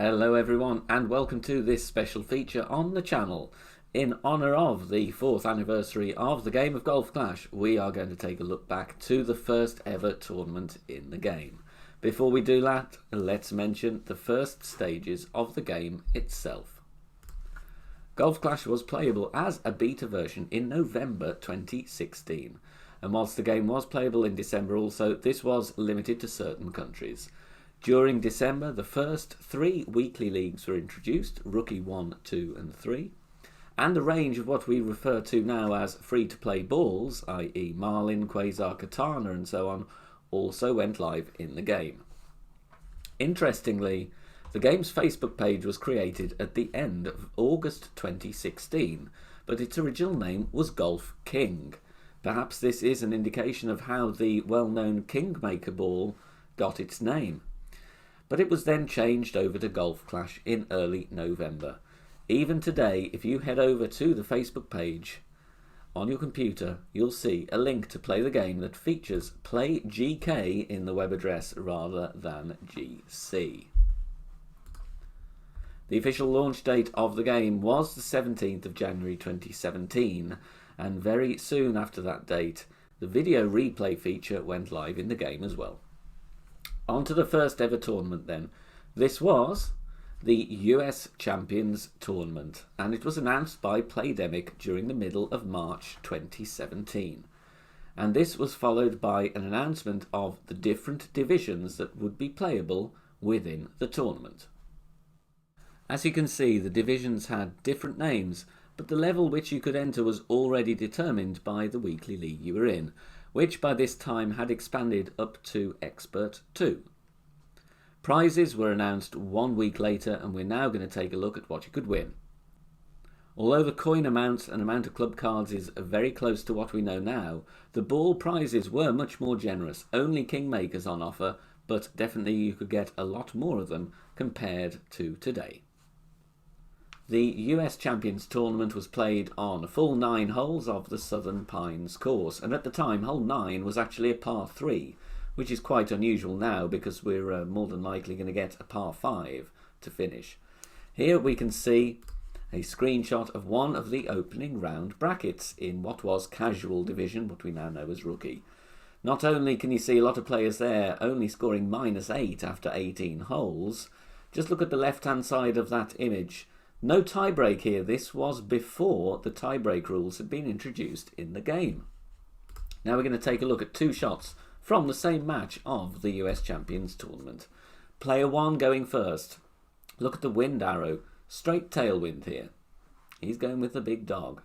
Hello everyone and welcome to this special feature on the channel. In honour of the 4th anniversary of the game of Golf Clash, we are going to take a look back to the first ever tournament in the game. Before we do that, let's mention the first stages of the game itself. Golf Clash was playable as a beta version in November 2016, and whilst the game was playable in December also, this was limited to certain countries. During December, the first 3 weekly leagues were introduced, Rookie 1, 2 and 3, and a range of what we refer to now as free-to-play balls, i.e. Marlin, Quasar, Katana and so on, also went live in the game. Interestingly, the game's Facebook page was created at the end of August 2016, but its original name was Golf King. Perhaps this is an indication of how the well-known Kingmaker ball got its name. But it was then changed over to Golf Clash in early November. Even today, if you head over to the Facebook page on your computer, you'll see a link to play the game that features Play GK in the web address rather than GC. The official launch date of the game was the 17th of January 2017, and very soon after that date, the video replay feature went live in the game as well. On to the first ever tournament then. This was the US Champions Tournament, and it was announced by Playdemic during the middle of March 2017. And this was followed by an announcement of the different divisions that would be playable within the tournament. As you can see, the divisions had different names, but the level which you could enter was already determined by the weekly league you were in, which by this time had expanded up to Expert 2. Prizes were announced 1 week later, and we're now going to take a look at what you could win. Although the coin amount and amount of club cards is very close to what we know now, the ball prizes were much more generous, only Kingmakers on offer, but definitely you could get a lot more of them compared to today. The US Champions Tournament was played on a full 9 holes of the Southern Pines course, and at the time hole 9 was actually a par 3, which is quite unusual now because we're more than likely going to get a par 5 to finish. Here we can see a screenshot of one of the opening round brackets in what was casual division, what we now know as rookie. Not only can you see a lot of players there only scoring -8 after 18 holes, just look at the left hand side of that image. No tiebreak here. This was before the tiebreak rules had been introduced in the game. Now we're going to take a look at 2 shots from the same match of the US Champions Tournament. Player 1 going first. Look at the wind arrow. Straight tailwind here. He's going with the big dog.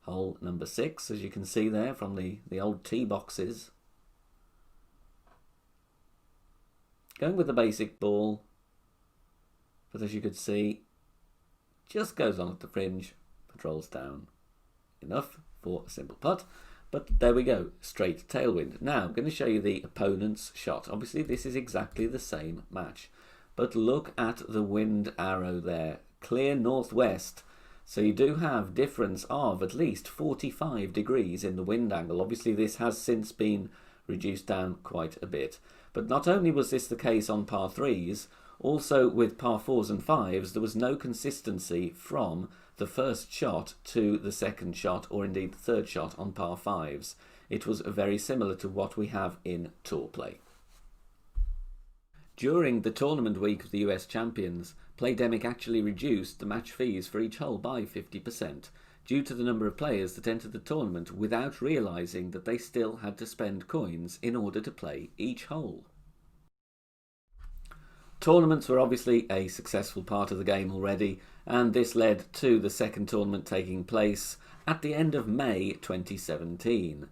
Hole number 6, as you can see there from the old tee boxes. Going with the basic ball. But as you could see, just goes on at the fringe, patrols down. Enough for a simple putt, but there we go, straight tailwind. Now I'm going to show you the opponent's shot. Obviously this is exactly the same match, but look at the wind arrow there, clear northwest. So you do have difference of at least 45 degrees in the wind angle. Obviously this has since been reduced down quite a bit, but not only was this the case on par 3s, also with par 4s and 5s, there was no consistency from the first shot to the second shot, or indeed the third shot on par 5s. It was very similar to what we have in tour play. During the tournament week of the US Champions, Playdemic actually reduced the match fees for each hole by 50%, due to the number of players that entered the tournament without realising that they still had to spend coins in order to play each hole. Tournaments were obviously a successful part of the game already, and this led to the second tournament taking place at the end of May 2017.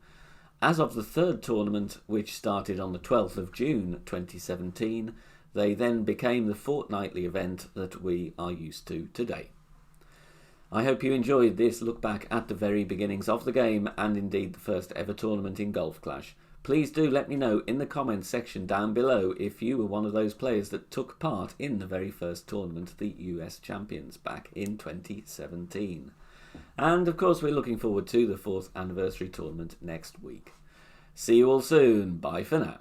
As of the third tournament, which started on the 12th of June 2017, they then became the fortnightly event that we are used to today. I hope you enjoyed this look back at the very beginnings of the game and indeed the first ever tournament in Golf Clash. Please do let me know in the comments section down below if you were one of those players that took part in the very first tournament, the US Champions, back in 2017. And of course we're looking forward to the 4th anniversary tournament next week. See you all soon. Bye for now.